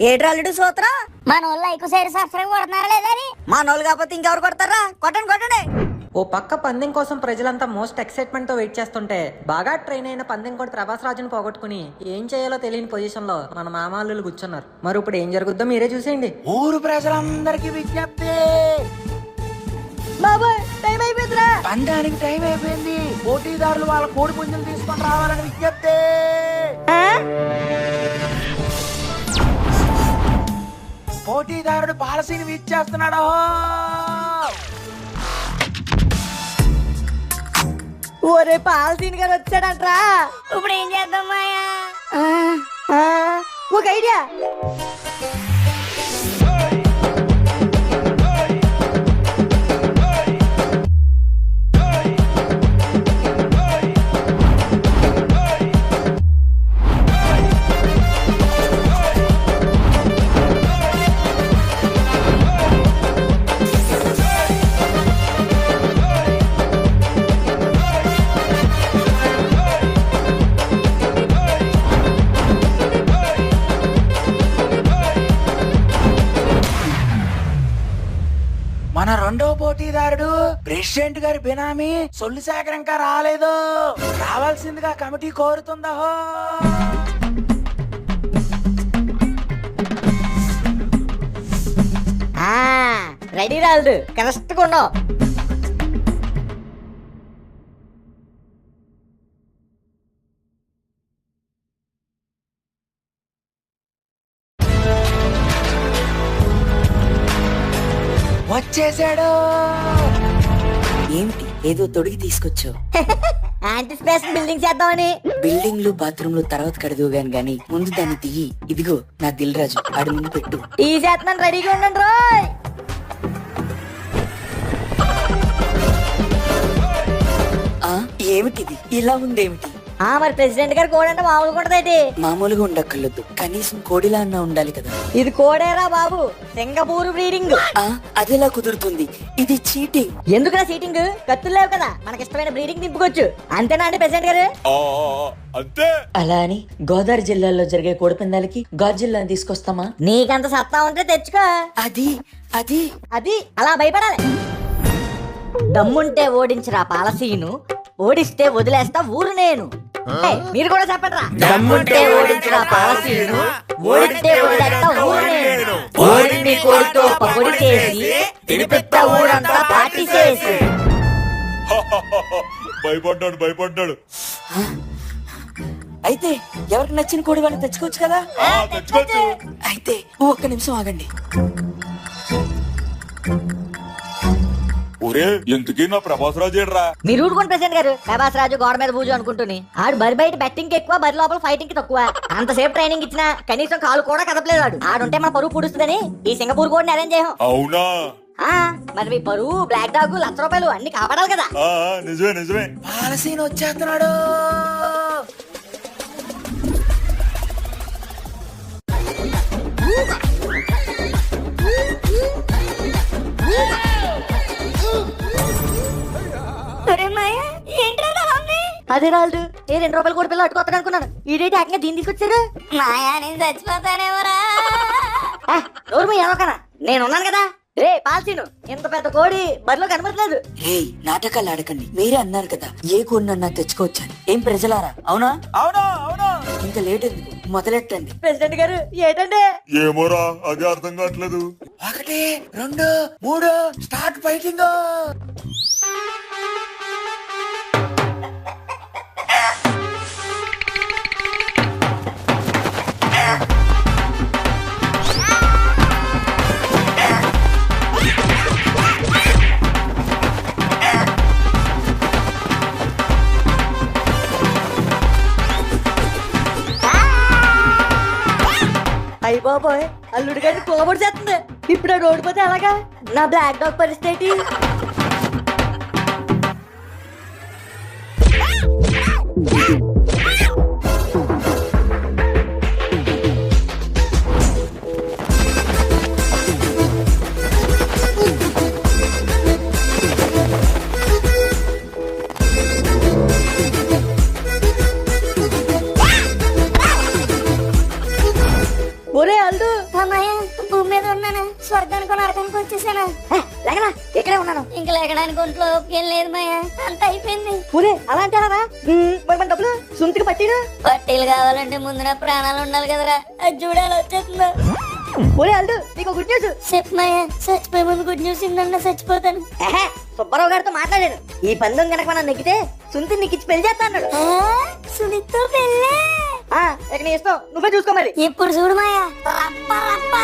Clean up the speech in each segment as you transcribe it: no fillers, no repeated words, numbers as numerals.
ఏడ్రాలుడు సూత్రం మన వాళ్ళు లైక్ షేర్ సబ్స్క్రైబ్ కొడుతున్నారా లేదని మనోళ్ళు కాకపోతే ఇంకెవరు కొడతారా? కొట్టండి కొట్టండి. ఓ పక్క పందెం కోసం ప్రజలంతా మోస్ట్ ఎక్సైట్మెంట్ తో వెయిట్ చేస్తుంటే బాగా ట్రైన్ అయిన పందెం కూడా ప్రభాస్ రాజును పోగొట్టుకుని ఏం చేయాలో తెలియని పొజిషన్ లో మన మామాళ్ళు కూర్చున్నారు. మరి ఇప్పుడు ఏం జరుగుద్దో మీరే చూసేయండి. ఊరు ప్రజలందరికీ విజ్ఞప్తి, బాబాయ్ టైం అయిపోయిందిరా. పందానికి టైం అయిపోయింది. పోటీదారులు వాళ్ళ కోడి పుంజులు తీసుకొని రావాలని విజ్ఞప్తి. పోటీదారుడు పాలసీని విచ్చేస్తున్నాడు. ఒరే పాలసీన్ గారు వచ్చాడంట్రా. ఇప్పుడు ఏం చేద్దాం మాయా? ఒక ఐడియా. మన రెండో పోటీదారుడు ప్రెసిడెంట్ గారి బినామీ సొల్లు శేఖర్ ఇంకా రాలేదు. రావాల్సిందిగా కమిటీ కోరుతుందా? రెడీ రాలుడు కరెక్ట్ కొన్నావు. వచ్చేసాడు. ఏమిటి ఏదో తొడిగి తీసుకొచ్చావు? యాంటీ స్పేస్ బిల్డింగ్ చేద్దామని. బిల్డింగ్లు బాత్రూమ్లు తర్వాత కడదువుగాను గాని ముందు దాన్ని తీయి. ఇదిగో నా దిల్ రాజు, ఆడి ముందు పెట్టు. ఈ చేస్తున్నాను, రెడీగా ఉండండి రోయ్. ఆ ఏమిటిది ఇలా ఉందేమిటి? మరి ప్రెసిడెంట్ గారు కోడి అంటే మామూలుగా ఉంటదేటి? మామూలుగా ఉండక్కర్లేదు, కనీసం కోడిలా అన్నా ఉండాలి కదా. ఇది కోడేరా బాబు, సింగపూర్ బ్రీడింగ్. ఆ అదెలా కుదురుతుంది? ఇది చీటింగ్. ఎందుకురా సీటింగ్? కత్తులు లేవు కదా, మనకి ఇష్టమైన బ్రీడింగ్ దింపుకోవచ్చు. అంతేనా అండి ప్రెసిడెంట్ గారు? అలా అని గోదావరి జిల్లాలో జరిగే కోడి పందాలకి గాజు జిల్లాని తీసుకొస్తామా? నీకంత సత్తా ఉంటే తెచ్చుకో. అది అది అది అలా భయపడాలి. దమ్ముంటే ఓడించరా పాలసీను, ఓడిస్తే వదిలేస్తా ఊరు నేను. మీరు కూడా చెప్పండిరా. దమ్ముంటే ఓడించరా పాలసీను, ఓడిస్తే వదిలేస్తా ఊరు నేను. ఓడిని కోడితో పకొడి చేసి తినిపెత్తా ఊరంతా పార్టీ చేసి. భయపడ్డాడు. అయితే ఎవరికి నచ్చిన కోడి వాళ్ళు తెచ్చుకోవచ్చు కదా. తెచ్చుకోవచ్చు. అయితే ఒక్క నిమిషం ఆగండి. ఒరే ఎందుకీ నా ప్రభాస్ రాజు ఏడ్రా? మీరు ఊరుకోండి ప్రెసిడెంట్ గారు. ప్రభాస్ రాజు గోడ మీద పూజ అనుకుంటుని ఆడు బరి బయట బెట్టింగ్ ఎక్కువ, బరి లోపల ఫైటింగ్ కి తక్కువ. అంతసేపు ట్రైనింగ్ ఇచ్చినా కనీసం కాలు కూడా కదపలేదు ఆడు. ఆడుంటే మన పరువు పుడుస్తుందని ఈ సింగపూర్ కోడిని అరేంజ్ చేయం. అవునా? మరి మీ పరువు, బ్లాక్ డాగ్, ₹1,00,000 అన్ని కాపాడాలి కదా. నిజమే. పాలసీని వచ్చేస్తున్నాడు. అదే రాళ్ళు ₹2 కోడి పిల్ల అట్టుకొస్తాడు అనుకున్నాను. ఈడేటి ఏకంగా దీన్ని తీసుకొచ్చాడు. మాయా నేను చచ్చిపోతానేమరా? నోరు ఎవరికనా, నేనున్నాను కదా. రే పాల్సీను, ఇంత పెద్ద కోడి బరిలో కనబడలేదు. రే నాటకాలు ఆడకండి, మీరే అన్నారు కదా ఏ కోడినన్నా తెచ్చుకోవచ్చని. ఏం ప్రజలారా, అవునా? అవును. ఇంకా లేట్ ఎందుకు, మొదలెట్టండి. ప్రెసిడెంట్ గారు ఏంటంటే? ఏమోరా, అది అర్థం కావట్లేదు. 1 2 3 స్టార్ట్ ఫైటింగ్. అయ్య బాబోయ్, అల్లుడు గారిని కోబడి చేస్తుంది. ఇప్పుడు ఆ రోడ్డు పోతే అలాగా నా బ్లాక్ డాగ్ పరిస్థితి. ఒరే అల్లు అమ్మయ్య భూమి మీద ఉన్నాను, స్వర్గానికి నరకానికి వచ్చేసాను. లేకనా ఇక్కడే ఉన్నాను. ఇంక లేకడానికి ఒంట్లో ఓపిక లేదు మాయా, అంత అయిపోయింది. పూరే అలా అంటారా? మరి మన డబ్బులు సుంతికి పట్టిను. పట్టీలు కావాలంటే ముందు నా ప్రాణాలు ఉండాలి కదరా, అది చూడాలి వచ్చేస్తుందా. పూరే అల్లు నీకు గుడ్ న్యూస్. చెప్పు మాయా, చచ్చిపోయే ముందు గుడ్ న్యూస్ ఇందన్నా చచ్చిపోతాను. సుబ్బారావు గారితో మాట్లాడాను. ఈ పందెం గనక మనం నెగ్గితే సుంతి నీకు ఇచ్చి పెళ్లి చేస్తా అన్నాడు. సునీతో పెళ్ళే. ఇక నీ ఇష్టం, నువ్వే చూసుకో మరి. ఇప్పుడు చూడు మాయా, రప్ప రప్ప.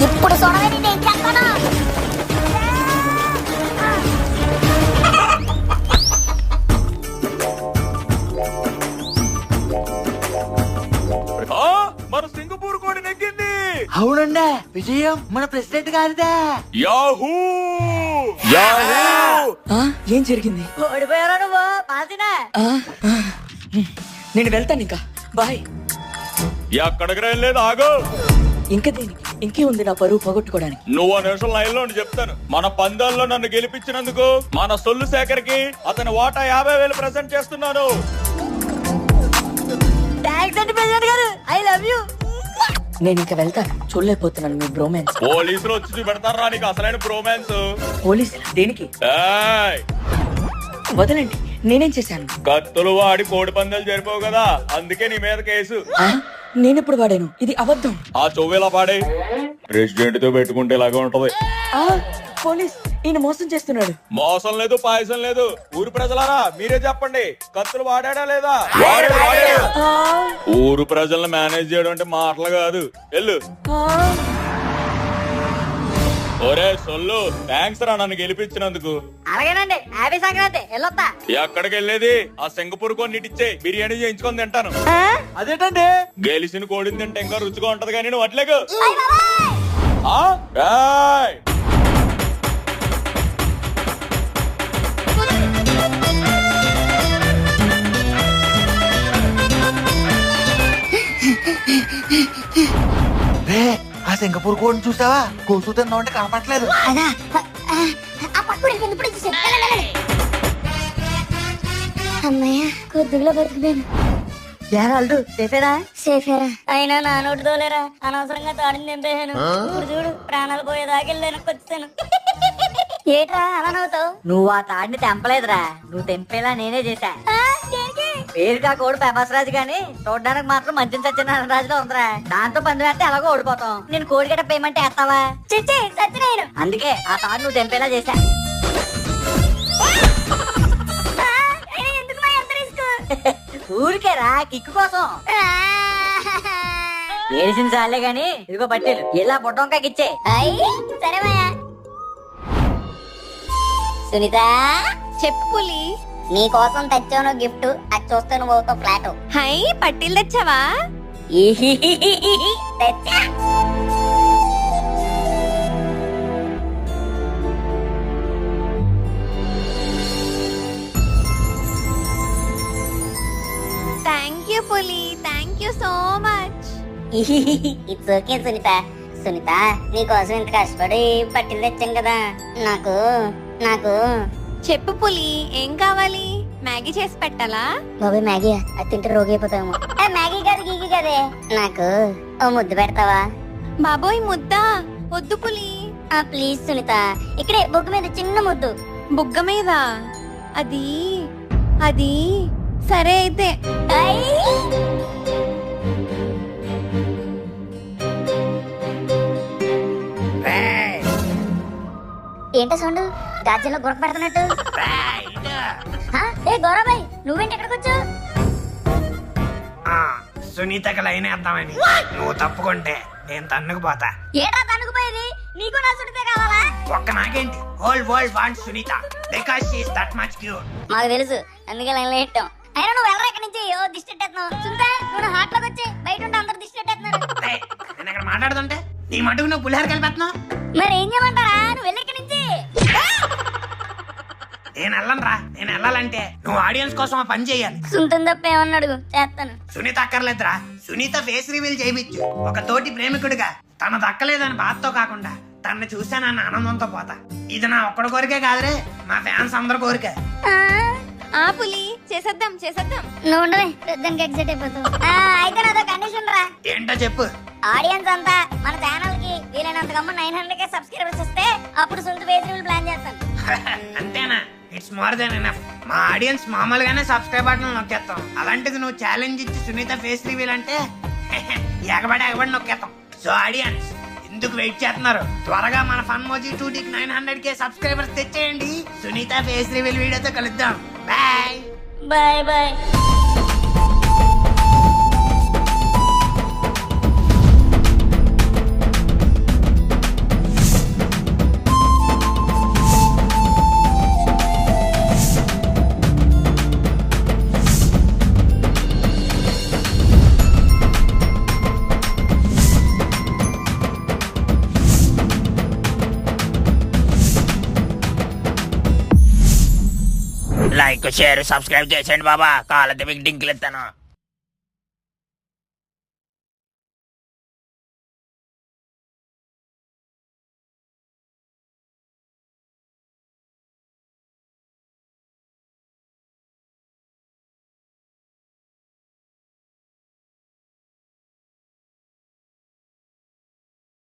ఇప్పుడు చూడవని నేను చెప్తాను. మన సింగపూర్ కోడి నెగ్గింది. అవునండి, విజయం మన ప్రెసిడెంట్ గారిదే. Yahoo yahoo. ఏం జరిగింది? ఓడిపోయారా నువ్వు? పాల్సినా నేను వెళ్తాను ఇంకా. బాయ్. ఎక్కడికి వెళ్ళలేదు, ఆగు. ఇంకా దేనికి? ఇంకే ఉంది నా పరువు పోగొట్టుకోవడానికి. నువ్వు ఆ నిమిషం లైన్ లో చెప్తాను. మన పందాల్లో నన్ను గెలిపించినందుకు మన సొల్లు శేఖర్కి అతని వాటా 50,000 ప్రెజెంట్ చేస్తున్నాను. థాంక్స్ అండి ప్రెసిడెంట్ గారు, ఐ లవ్ యూ. నేను ఇంకా వెళ్తాను, చూడలేకపోతున్నాను మీ బ్రోమాన్స్. పోలీసులు వచ్చి చూపెడతారా నీకు అసలైన బ్రోమాన్స్? పోలీసులు దేనికి? ఏయ్, వదలండి, నేనేం చేశాను? కత్తులు వాడి కోడి పందాలు జరిపోవు కదా, అందుకే నీ మీద కేసు. నేనెప్పుడు వాడాను? ఇది అబద్ధం. ఆ చెవులా పాడే. ప్రెసిడెంట్ తో పెట్టుకుంటే ఇలాగే ఉంటది. పోలీస్ ఈయన మోసం చేస్తున్నాడు. మోసం లేదు, పాయసం లేదు. ఊరు ప్రజలారా మీరే చెప్పండి, కత్తులు వాడా లేదా? వాడాడు. ఊరు ప్రజలను మేనేజ్ చేయడం అంటే మాటలు కాదు. వెళ్ళు. ఒరే సొల్లు, థ్యాంక్స్ రా నన్ను గెలిపించినందుకు. అలాగేనండి, హ్యాపీ సంక్రాంతి. వెళ్ళొస్తా. ఎక్కడికి వెళ్ళేది? ఆ సింగపూర్ కొన్నిటిచ్చే బిర్యానీ చేయించుకొని తింటాను. అదేంటండి, గెలిచిన కోడిని తింటే ఇంకా రుచిగా ఉంటది కానీ నువ్వు అట్లేకు. రే ఆ సింగపూర్ కోడిని చూసావా? కోసు తిందాం అంటే కనపట్లేదు. ఆ పక్కన ఇప్పుడు అమ్మయ్య కొద్దిగా బతుకుతాను. అల్లు చేసేదా? సేఫేరా, అయినా నా నోటి తోలేరా, అనవసరంగా తాడిని నింపేశాను. ఇప్పుడు చూడు, ప్రాణాలు పోయేదాకా వెనక్కి వచ్చాను. ఏట్రా అలా నవ్వుతావు? నువ్వు ఆ తాడిని తెంపలేదురా, నువ్వు తెంపేలా నేనే చేశా. పేరుకా కోడి పెపాసరాజు గాని చూడడానికి మాత్రం మంచి సత్యనారాయణ రాజులో ఉందిరా. దాంతో పంది వేస్తే ఎలాగో ఓడిపోతాం. నేను కోడి గట్ట పేమెంట్ వేస్తావా? చిచ్చి సత్యనారాయణ, అందుకే ఆ తాడు నువ్వు తెంపేలా చేశా. ఎందుకు మా ఎంత రిస్క్? ఊరికేరా, కిక్కు కోసం. ఏడిసిన చాలే గాని ఇదిగో బట్టెలు, ఇలా పొట్టంకాకి ఇచ్చే. సరే మాయా. సునీత, చెప్పు పులి. నీ కోసం తెచ్చాను గిఫ్ట్, అది చూస్తే నువ్వు అవుతావు ఫ్లాట్. హై, పట్టీలు తెచ్చావా? తెచ్చా. థ్యాంక్ యూ పులి, thank you so much. It's okay Sunita. Sunita, నీకోసం ఇంత కష్టపడి పట్టీలు తెచ్చాం కదా, నాకు నాకు చెప్పు పులి, ఏం కావాలి? మ్యాగీ చేసి పెట్టాలా? బాబు మ్యాగీ, అది తింటే రోగి అయిపోతాము. మ్యాగీ కాదు, గీగి కదే. నాకు ఓ ముద్దు పెడతావా? బాబోయ్ ముద్దా? వద్దు పులి. ప్లీజ్ సునీత, ఇక్కడే బొగ్గు మీద చిన్న ముద్దు. బుగ్గ మీద? అది అది సరే అయితే. ఏంటో సౌండ్? గాజ్యంలో గురక పెడుతున్నట్టు. ఏ గౌరబాయ్, నువ్వేంటి ఎక్కడికి వచ్చావు? సునీతకి లైన్ వేద్దామని. నువ్వు తప్పుకుంటే నేను తన్నుకుపోతా. ఏటా తన్నుకుపోయేది? నీకు నా సునీత కావాలా? ఒక్క నాకేంటి, whole world wants Sunita because she is that much cute. మాకు తెలుసు, అందుకే లైన్ లో పెట్టాం. అయినా నువ్వు వెళ్ళరా ఇక్కడి నుంచి. దిష్టి పెట్టేస్తున్నావు. సునీత, నువ్వు హాట్ లోకి వచ్చి బయట ఉంటే అందరు దిష్టి పెట్టేస్తున్నారు. నేను ఇక్కడ మాట్లాడుతుంటే నీ మటుకు నువ్వు పులిహార కలిపేస్తున్నావు. మరి ఏం చేయమంటారా? నువ్వు వెళ్ళి ఇక్కడి నుంచి. నేను వెళ్ళనురా. నేను వెళ్ళాలంటే నువ్వు ఆడియన్స్ కోసం ఆ పని చేయాలి. సుంతం తప్ప ఏమన్నా అడుగు, చేస్తాను. సునీత అక్కర్లేదురా. సునీత ఫేస్ రివీల్ చేయించు. ఒక తోటి ప్రేమికుడిగా తన దక్కలేదని బాధతో కాకుండా తనని చూస్తే నన్ను ఆనందంతో పోతా. ఇది నా ఒక్కడి కోరికే కాదురే, మా ఫ్యాన్స్ అందరి కోరిక. ఆ పులి చేసేద్దాం చేసేద్దాం. నువ్వు ఉండవే, పెద్దానికి ఎగ్జైట్ అయిపోతావు. అయితే నాతో కండిషన్ రా. ఏంటో చెప్పు. ఆడియన్స్ అంతా మన ఛానల్ కి వీలైనంత గమ్మ 900K సబ్స్క్రైబర్స్ వస్తే అప్పుడు సొంత ఫేస్ ప్లాన్ చేస్తాను. అంతేనా? It's more than enough. మా ఆడియన్స్ మామూలుగానే సబ్స్క్రైబ్ బటన్ నొక్కేస్తాం. అలాంటిది నువ్వు ఛాలెంజ్ ఇచ్చి సునీత ఫేస్ రివీల్ అంటే ఎగబడి నొక్కేస్తాం. సో ఆడియన్స్ ఎందుకు వెయిట్ చేస్తున్నారు? త్వరగా మన ఫన్ మోజీ 2Dకి 900K సబ్స్క్రైబర్స్ తెచ్చేయండి. సునీత ఫేస్ రివీల్ వీడియోతో కలుద్దాం. Bye bye bye. Like share subscribe చేసేయండి బాబా. కావాలంటే మీకు డింకులు ఇస్తాను.